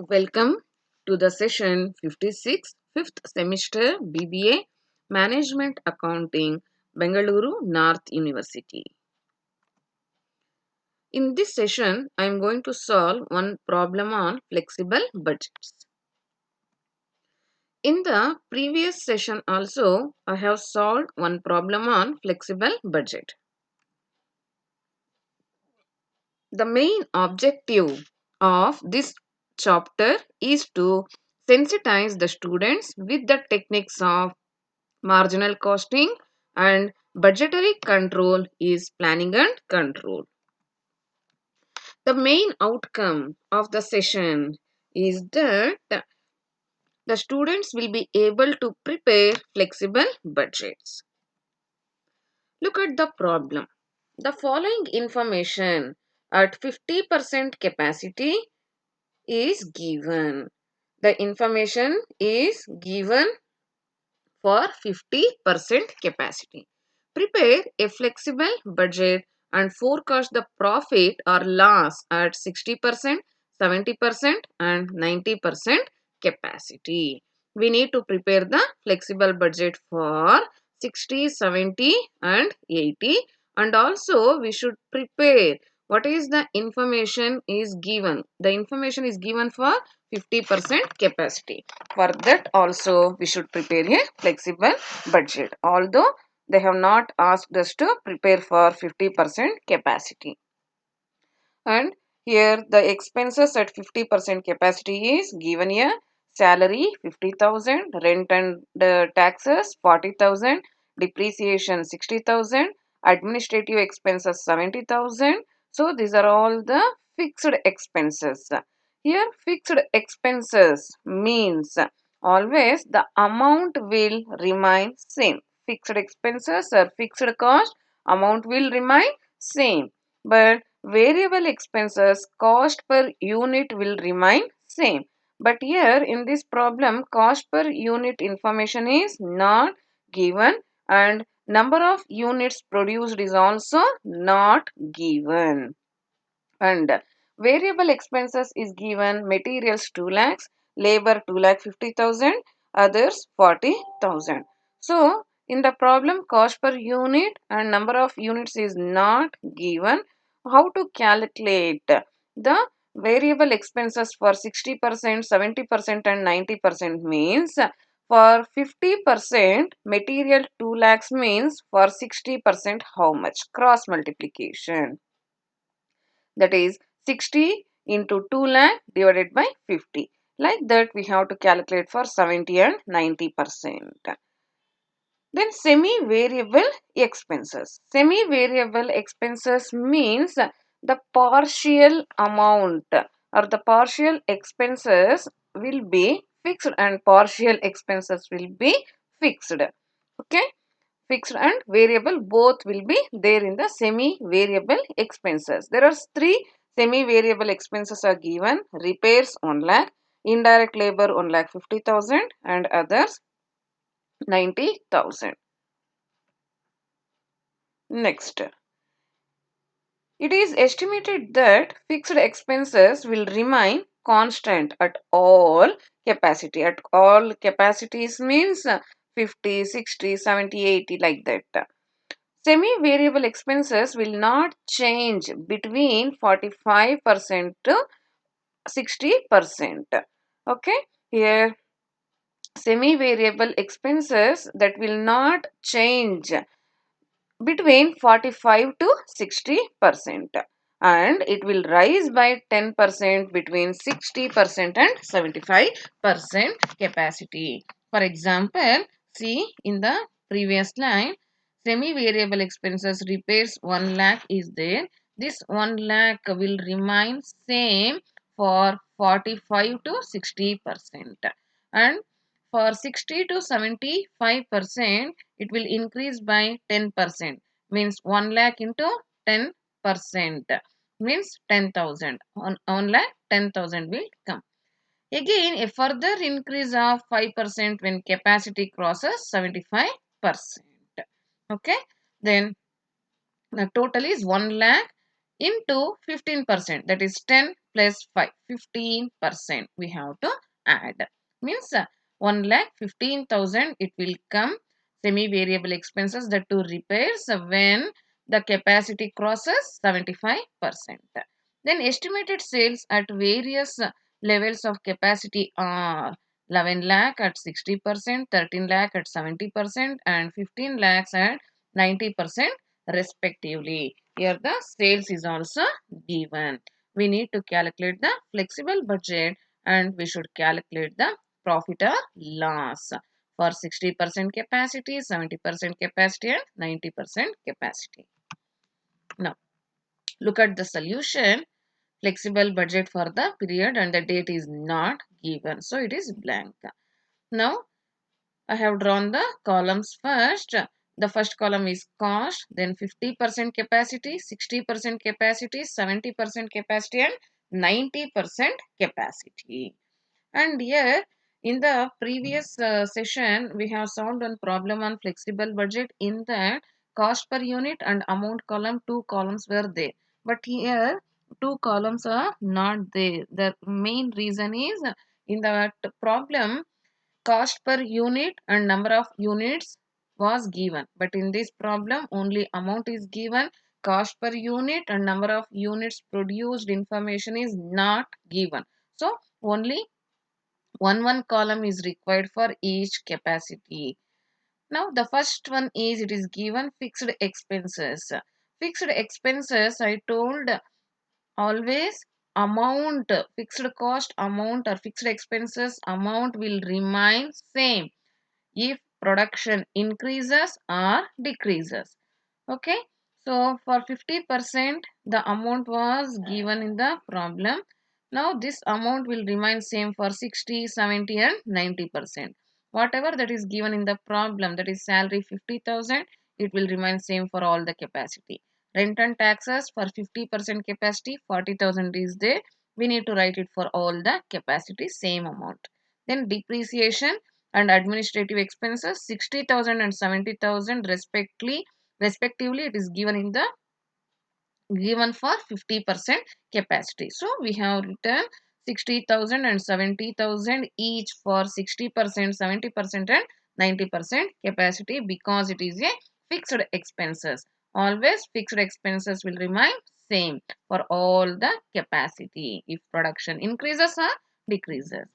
Welcome to the session 56, 5th semester BBA Management Accounting, Bengaluru North University. In this session, I am going to solve one problem on flexible budgets. In the previous session also, I have solved one problem on flexible budget. The main objective of this chapter is to sensitize the students with the techniques of marginal costing and budgetary control is planning and control. The main outcome of the session is that the students will be able to prepare flexible budgets. Look at the problem. The following information at 50% capacity is given. The information is given for 50% capacity. Prepare a flexible budget and forecast the profit or loss at 60%, 70% and 90% capacity. We need to prepare the flexible budget for 60, 70 and 80, and also we should prepare what is the information is given. The information is given for 50% capacity. For that also we should prepare a flexible budget, although they have not asked us to prepare for 50% capacity. And here the expenses at 50% capacity is given here: salary 50,000, rent and taxes 40,000, depreciation 60,000, administrative expenses 70,000. So these are all the fixed expenses. Here fixed expenses means always the amount will remain same. Fixed expenses or fixed cost, amount will remain same, but variable expenses cost per unit will remain same. But here in this problem, cost per unit information is not given and number of units produced is also not given. And variable expenses is given: materials 2 lakhs, labor 2 lakh 50,000, others 40,000. So in the problem, cost per unit and number of units is not given. How to calculate the variable expenses for 60%, 70% and 90% means for 50% material 2 lakhs means for 60% how much? Cross multiplication. That is 60 into 2 lakh divided by 50. Like that we have to calculate for 70 and 90%. Then semi-variable expenses. Semi-variable expenses means the partial amount or the partial expenses will be fixed and partial expenses will be fixed. Okay. Fixed and variable both will be there in the semi-variable expenses. There are three semi-variable expenses are given: repairs 1 lakh, indirect labor 1 lakh 50,000 and others 90,000. Next, it is estimated that fixed expenses will remain constant at all capacity. At all capacities means 50, 60, 70, 80 like that. Semi-variable expenses will not change between 45% to 60%. Okay, here semi-variable expenses that will not change between 45 to 60%, and it will rise by 10% between 60% and 75% capacity. For example, see in the previous line, semi-variable expenses repairs 1 lakh is there. This 1 lakh will remain same for 45 to 60%, and for 60 to 75% it will increase by 10%, means 1 lakh into 10% means 10,000. On 1 lakh 10,000 will come. Again a further increase of 5% when capacity crosses 75%. Okay, then the total is 1 lakh into 15%, that is 10 plus 5, 15% we have to add. Means 1,15,000 it will come semi-variable expenses, that to repairs when the capacity crosses 75%. Then estimated sales at various levels of capacity are 11 lakh at 60%, 13 lakh at 70%, and 15 lakhs at 90% respectively. Here the sales is also given. We need to calculate the flexible budget and we should calculate the profit or loss for 60% capacity, 70% capacity and 90% capacity. Now look at the solution. Flexible budget for the period and the date is not given, so it is blank. Now I have drawn the columns first. The first column is cost, then 50% capacity, 60% capacity, 70% capacity and 90% capacity. And here in the previous session, we have solved one problem on flexible budget. In that, cost per unit and amount column, two columns were there. But here, two columns are not there. The main reason is in that problem, cost per unit and number of units was given. But in this problem, only amount is given. Cost per unit and number of units produced information is not given. So, only one column is required for each capacity. Now the first one is, it is given fixed expenses. Fixed expenses, I told always amount, fixed cost amount or fixed expenses amount will remain same if production increases or decreases. Okay, so for 50% the amount was given in the problem. Now this amount will remain same for 60, 70 and 90%. Whatever that is given in the problem, that is salary 50,000, it will remain same for all the capacity. Rent and taxes for 50% capacity, 40,000 is there. We need to write it for all the capacity, same amount. Then depreciation and administrative expenses 60,000 and 70,000 respectively, it is given for 50% capacity. So we have written 60,000 and 70,000 each for 60%, 70% and 90% capacity, because it is a fixed expenses. Always fixed expenses will remain same for all the capacity if production increases or decreases.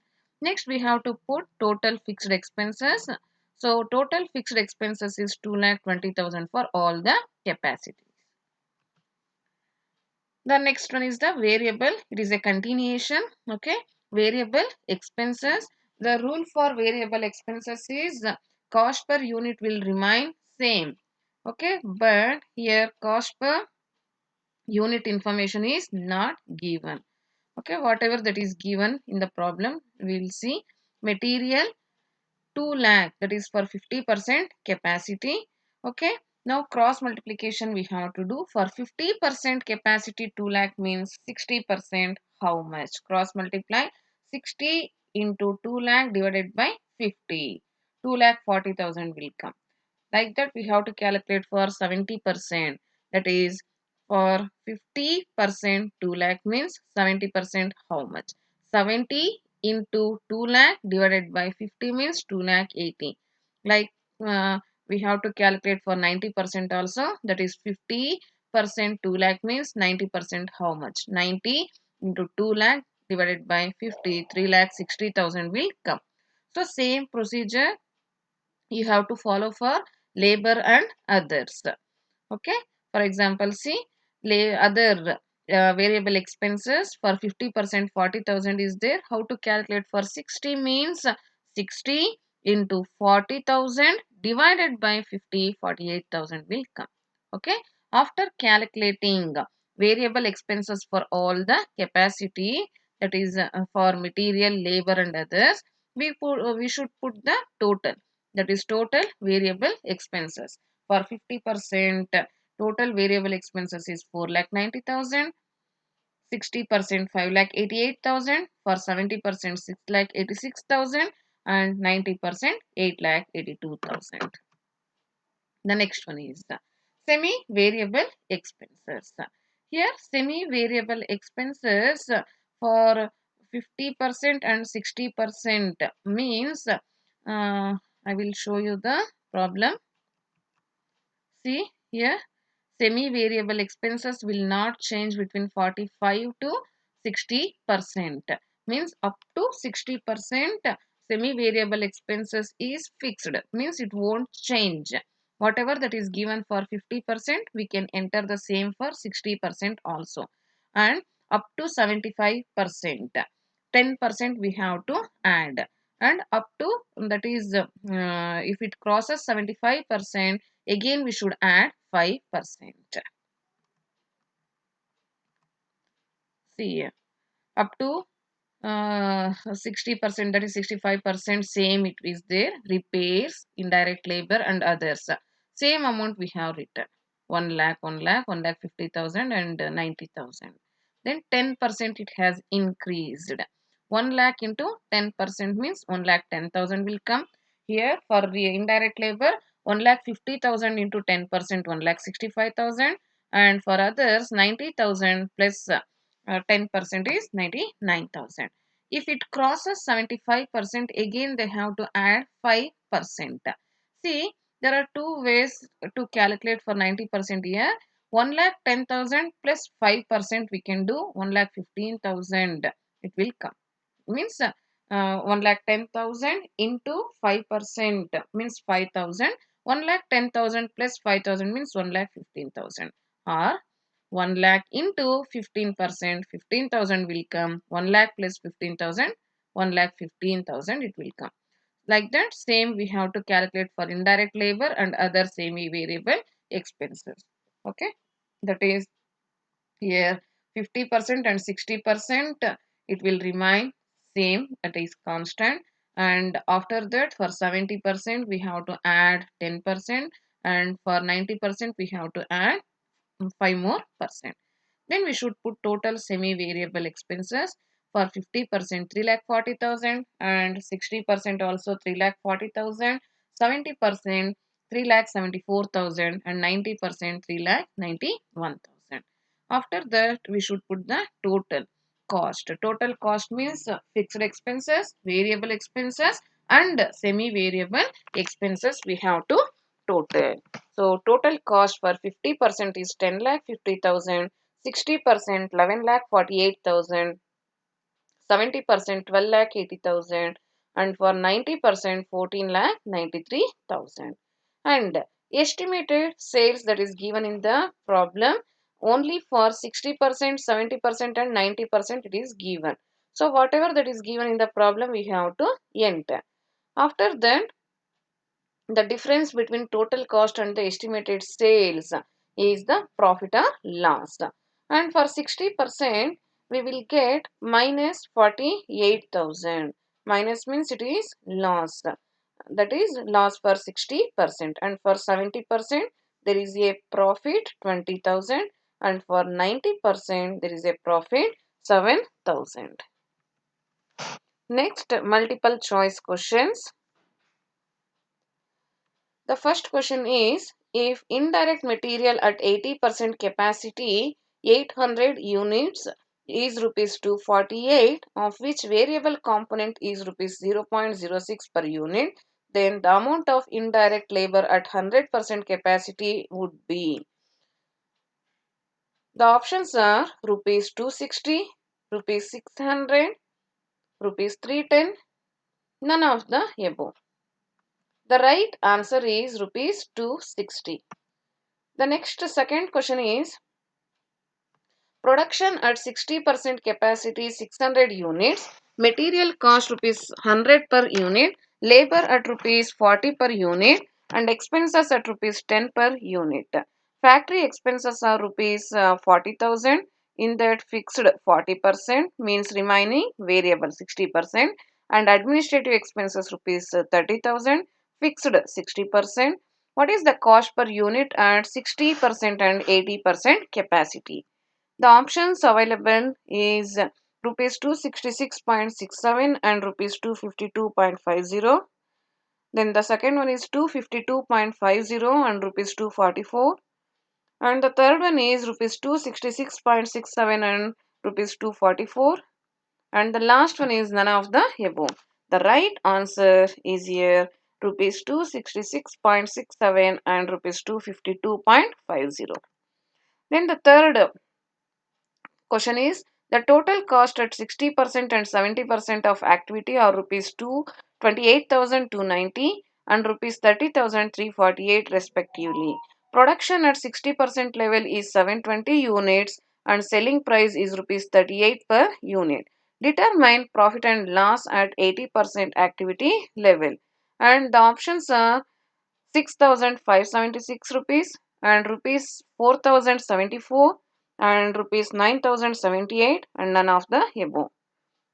Next we have to put total fixed expenses. So total fixed expenses is 2,20,000 for all the capacity. The next one is the variable. It is a continuation. Okay. Variable expenses. The rule for variable expenses is cost per unit will remain same. Okay. But here cost per unit information is not given. Okay. Whatever that is given in the problem, we will see. Material 2 lakh, that is for 50% capacity. Okay. Now cross multiplication we have to do. For 50% capacity 2 lakh means 60%, how much? Cross multiply 60 into 2 lakh divided by 50. 2 lakh 40,000 will come. Like that we have to calculate for 70%. That is for 50% 2 lakh means 70% how much? 70 into 2 lakh divided by 50 means 2 lakh 80. Like we have to calculate for 90% also. That is 50% 2 lakh means 90% how much? 90 into 2 lakh divided by 50, 3 lakh 60,000 will come. So same procedure you have to follow for labor and others. Okay. For example, see other variable expenses for 50% 40,000 is there. How to calculate for 60 means 60 into 40,000 divided by 50, 48,000 will come. Okay. After calculating variable expenses for all the capacity, that is for material, labor and others, we should put the total, that is total variable expenses. For 50% total variable expenses is 4,90,000, 60% 5,88,000, for 70% 6,86,000 and 90% 8,82,000. The next one is the semi-variable expenses. Here semi-variable expenses for 50% and 60% means I will show you the problem. See here, semi-variable expenses will not change between 45 to 60%. Means up to 60% semi-variable expenses is fixed. Means it won't change. Whatever that is given for 50%, we can enter the same for 60% also. And up to 75%, 10% we have to add. And up to, that is, if it crosses 75%, again we should add 5%. See, up to 60%, that is 65%, same it is there. Repairs, indirect labor and others. Same amount we have written. 1 lakh, 1 lakh, 1 lakh 50,000 and 90,000. Then 10% it has increased. 1 lakh into 10% means 1 lakh 10,000 will come. Here for the indirect labor, 1 lakh 50,000 into 10%, 1 lakh 65,000. And for others, 90,000 plus 10% is 99,000. If it crosses 75%, again they have to add 5%. See, there are two ways to calculate for 90% here. 1 lakh 10,000 plus 5% we can do 1 lakh 15,000. It will come. Means 1 lakh 10,000 into 5% means 5,000. 1 lakh 10,000 plus 5,000 means 1 lakh 15,000. Or 1 lakh into 15%, 15,000 will come. 1 lakh plus 15,000, 1 lakh 15,000 it will come. Like that, same we have to calculate for indirect labor and other semi-variable expenses. Okay, that is here 50% and 60% it will remain same, that is constant. And after that, for 70% we have to add 10%, and for 90% we have to add 5 more percent. Then we should put total semi-variable expenses for 50% 3,40,000 and 60% also 3,40,000, 70% 3,74,000 and 90% 3,91,000. After that, we should put the total cost. Total cost means fixed expenses, variable expenses and semi-variable expenses we have to total. So total cost for 50% is 10 lakh 50,000, 60% 11 lakh 48,000, 70% 12 lakh 80,000 and for 90% 14 lakh 93,000. And estimated sales that is given in the problem only for 60%, 70% and 90% it is given. So whatever that is given in the problem we have to enter. After that, the difference between total cost and the estimated sales is the profit or loss. And for 60%, we will get minus 48,000. Minus means it is loss. That is loss for 60%. And for 70%, there is a profit 20,000. And for 90%, there is a profit 7,000. Next, multiple choice questions. The first question is, if indirect material at 80% capacity 800 units is rupees 248, of which variable component is rupees 0.06 per unit, then the amount of indirect labor at 100% capacity would be. The options are rupees 260, rupees 600, rupees 310, none of the above. The right answer is rupees 260. The next second question is, production at 60% capacity 600 units, material cost rupees 100 per unit, labor at rupees 40 per unit and expenses at rupees 10 per unit. Factory expenses are rupees 40,000, in that fixed 40% means remaining variable 60%, and administrative expenses rupees 30,000, fixed 60%. What is the cost per unit at 60% and 80% capacity? The options available is rupees 266.67 and rupees 252.50. Then the second one is 252.50 and rupees 244. And the third one is rupees 266.67 and rupees 244. And the last one is none of the above. The right answer is here rupees 266.67 and rupees 252.50. Then the third question is the total cost at 60% and 70% of activity are rupees 228,290 and rupees 30,348 respectively. Production at 60% level is 720 units and selling price is rupees 38 per unit. Determine profit and loss at 80% activity level. And the options are 6,576 rupees and rupees 4,074 and rupees 9,078 and none of the above.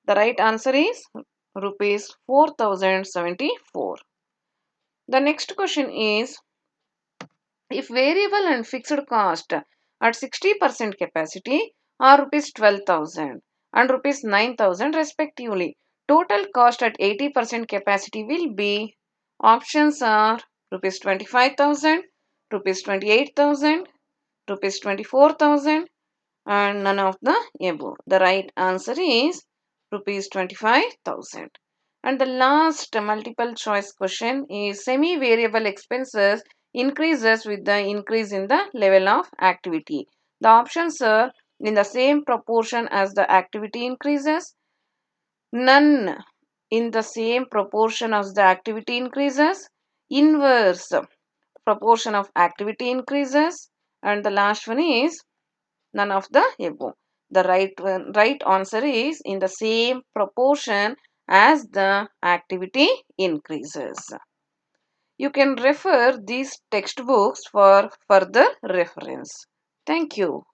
The right answer is rupees 4,074. The next question is if variable and fixed cost at 60% capacity are rupees 12,000 and rupees 9,000 respectively. Total cost at 80% capacity will be options are rupees 25,000, rupees 28,000, rupees 24,000 and none of the above. The right answer is rupees 25,000. And the last multiple choice question is semi variable expenses increases with the increase in the level of activity. The options are in the same proportion as the activity increases, none in the same proportion as the activity increases, inverse proportion of activity increases, and the last one is none of the above. The right answer is in the same proportion as the activity increases. You can refer these textbooks for further reference. Thank you.